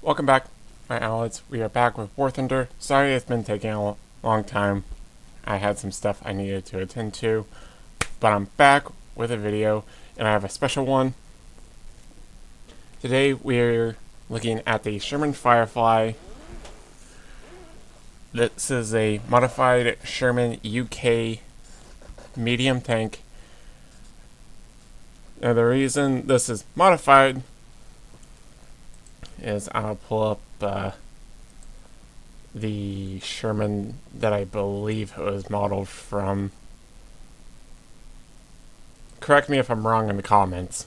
Welcome back, my allies. We are back with War Thunder. Sorry it's been taking a long time. I had some stuff I needed to attend to, but I'm back with a video, and I have a special one. Today we're looking at the Sherman Firefly. This is a modified Sherman UK medium tank. Now the reason this is modified is I'll pull up the Sherman that I believe it was modeled from. Correct me if I'm wrong in the comments.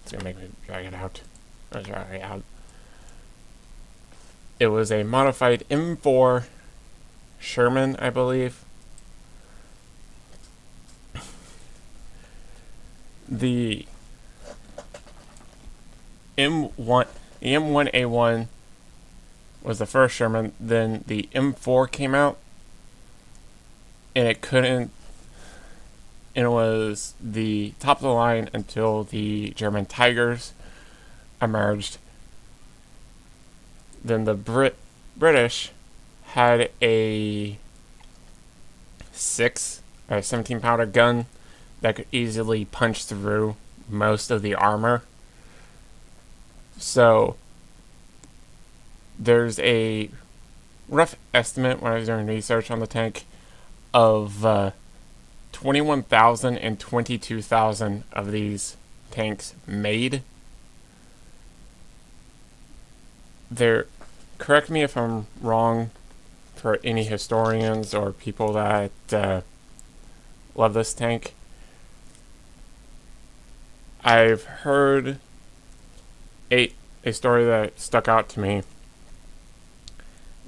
It's gonna make me drag it out. Drag it out. It was a modified M4 Sherman, I believe. The M1A1 was the first Sherman, then the M4 came out, and it was the top of the line until the German Tigers emerged. Then the British had a 17 powder gun that could easily punch through most of the armor. So there's a rough estimate when I was doing research on the tank of 21,000 and 22,000 of these tanks made. Correct me if I'm wrong, for any historians or people that love this tank. I've heard a story that stuck out to me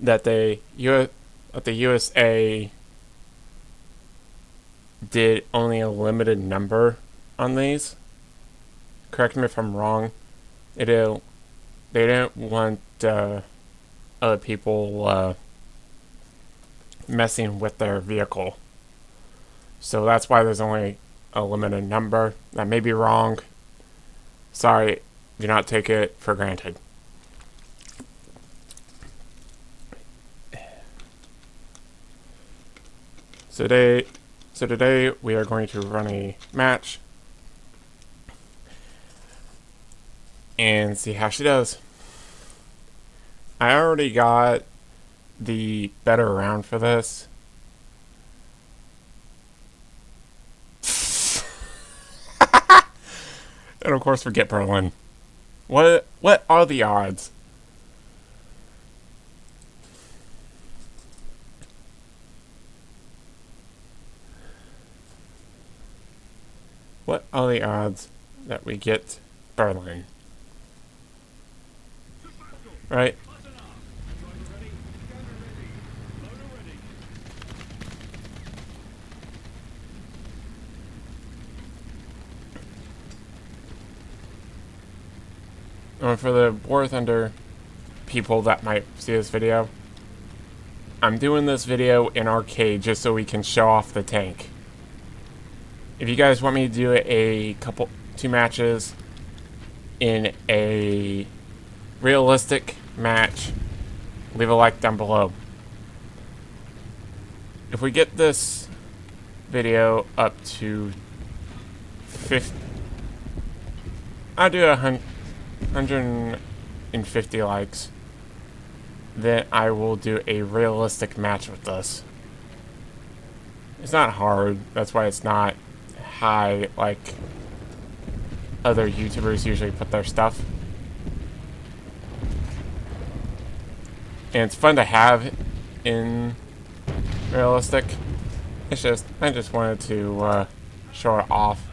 that the USA did only a limited number on these. Correct me if I'm wrong. They didn't want other people messing with their vehicle. So that's why there's only a limited number. That may be wrong. Sorry, do not take it for granted. So today we are going to run a match and see how she does. I already got the better round for this. And of course, forget Berlin. What are the odds? What are the odds that we get Berlin? Right? And for the War Thunder people that might see this video, I'm doing this video in arcade just so we can show off the tank. If you guys want me to do two matches in a realistic match, leave a like down below. If we get this video up to 50, I'll do 150 likes, then I will do a realistic match with this. It's not hard, that's why it's not high like other YouTubers usually put their stuff. And it's fun to have in realistic. I just wanted to show it off.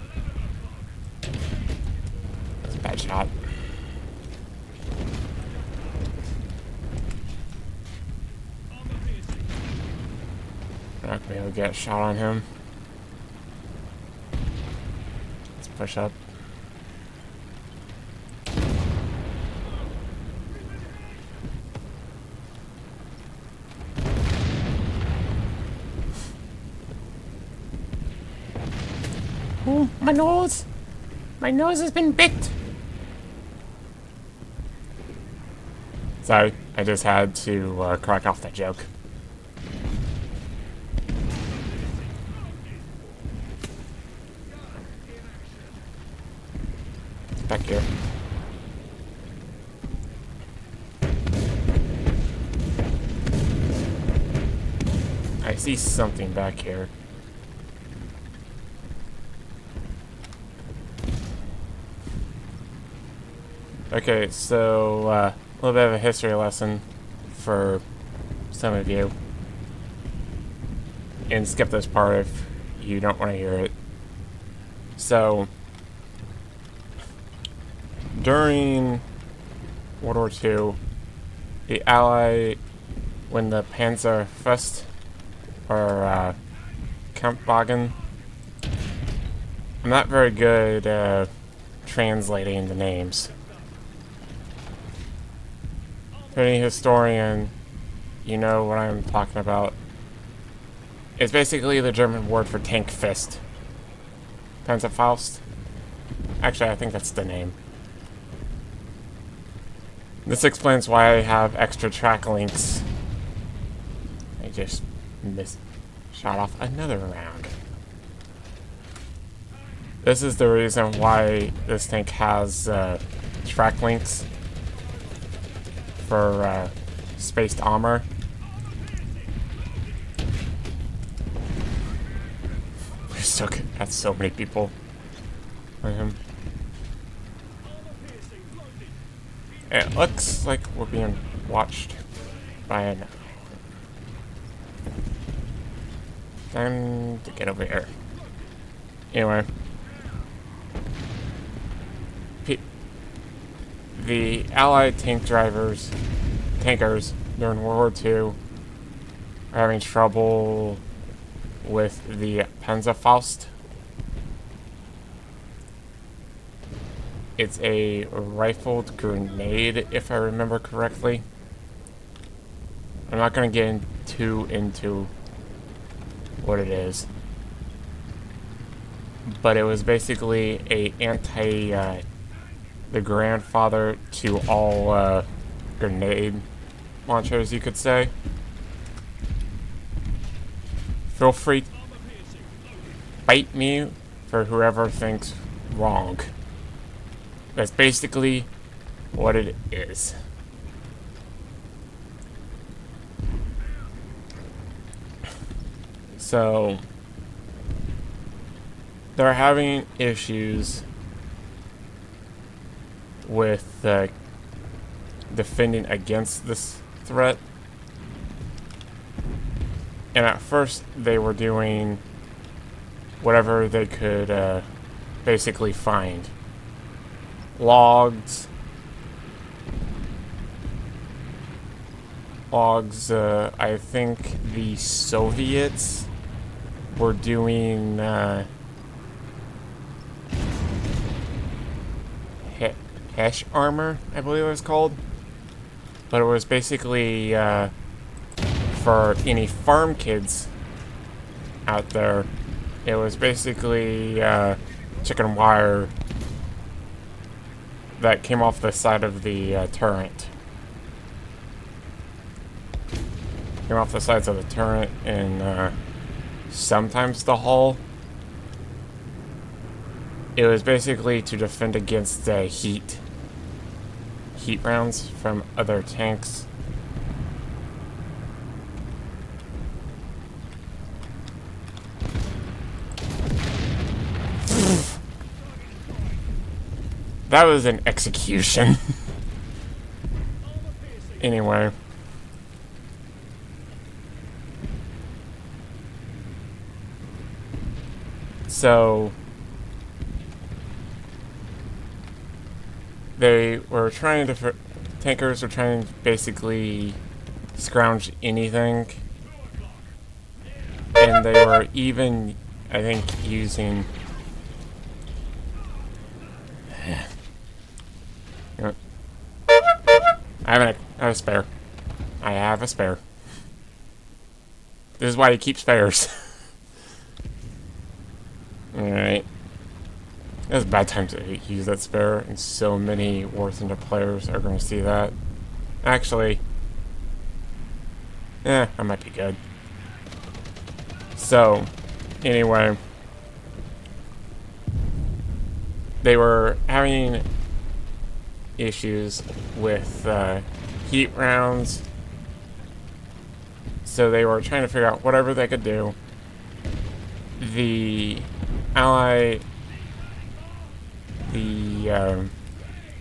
That's a bad shot. I'm not gonna be able to get a shot on him. Let's push up. Ooh, my nose! My nose has been bit! Sorry, I just had to crack off that joke. Back here. I see something back here. Okay, so a little bit of a history lesson for some of you. And skip this part if you don't want to hear it. So, during World War II, the when the Panzer Fest, or Kampfwagen, I'm not very good at translating the names. For any historian, you know what I'm talking about. It's basically the German word for tank fist. Panzerfaust? Actually, I think that's the name. This explains why I have extra track links. I just shot off another round. This is the reason why this tank has track links for spaced armor. We still got so many people for him. It looks like we're being watched by an... Time to get over here. Anyway. The Allied tankers during World War II are having trouble with the Panzerfaust. It's a rifled grenade, if I remember correctly. I'm not going to get into what it is. But it was basically the grandfather to all grenade launchers, you could say. Feel free to fight me for whoever thinks wrong. That's basically what it is. So, they're having issues with defending against this threat. And at first, they were doing whatever they could basically find. Logs, I think the Soviets were doing Hesh armor, I believe it was called. But it was basically for any farm kids out there, it was basically chicken wire that came off the side of the turret. Came off the sides of the turret and sometimes the hull. It was basically to defend against heat rounds from other tanks. That was an execution. Anyway. So they were trying to... Tankers were trying to basically scrounge anything. And they were even, I think, using... I have a spare. I have a spare. This is why you keep spares. Alright. It's a bad time to use that spare, and so many War Thunder players are going to see that. Actually, I might be good. So, anyway, they were having issues with heat rounds, so they were trying to figure out whatever they could do. The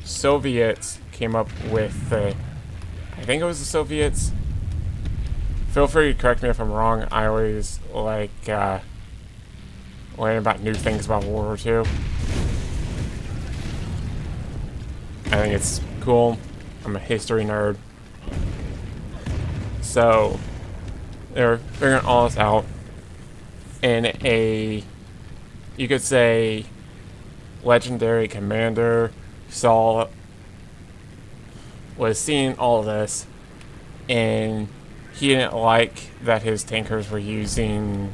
Soviets came up with, I think it was the Soviets. Feel free to correct me if I'm wrong. I always like learning about new things about World War II. I think it's cool. I'm a history nerd. So, they're figuring all this out. And you could say, legendary commander was seeing all of this, and he didn't like that his tankers were using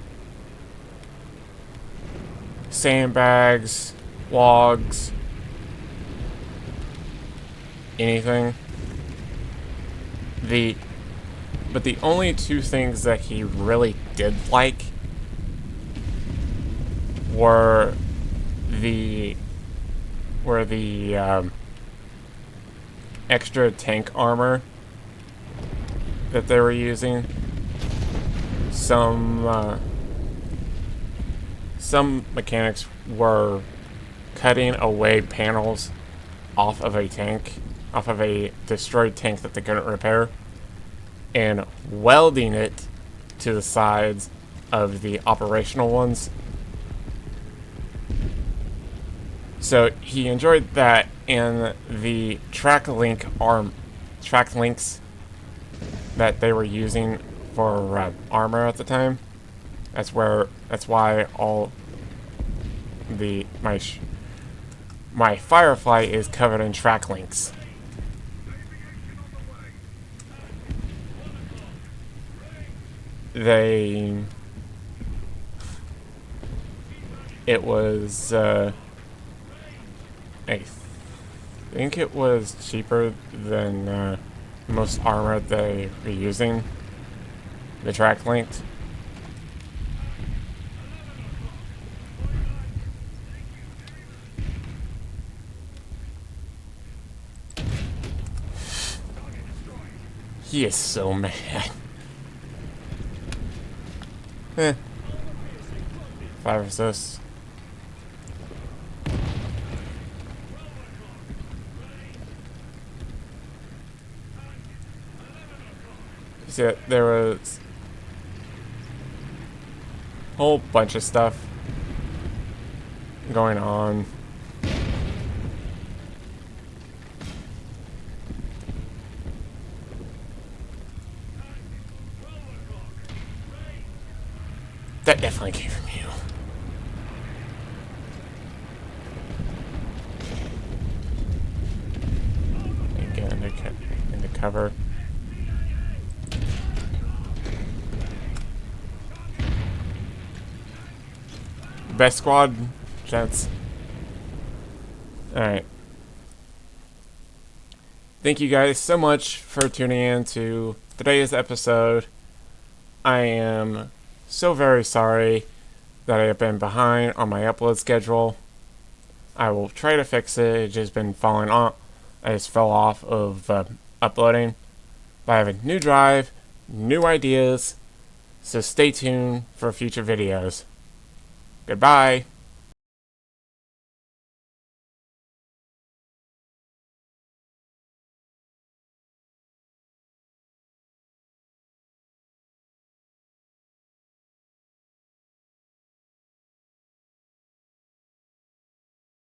sandbags, logs, anything. But the only two things that he really did like were the extra tank armor that they were using. Some mechanics were cutting away panels off of a destroyed tank that they couldn't repair, and welding it to the sides of the operational ones. So he enjoyed that, and the track links that they were using for armor at the time. That's why all my Firefly is covered in track links. It was I think it was cheaper than most armor they were using. The track linked. He is so mad. 5 assists. See, there was a whole bunch of stuff going on. That definitely came from you. And get into cover. Best squad, gents. Alright. Thank you guys so much for tuning in to today's episode. I am so very sorry that I have been behind on my upload schedule. I will try to fix it. It's just been falling off. I just fell off of uploading. But I have a new drive, new ideas, so stay tuned for future videos. Goodbye.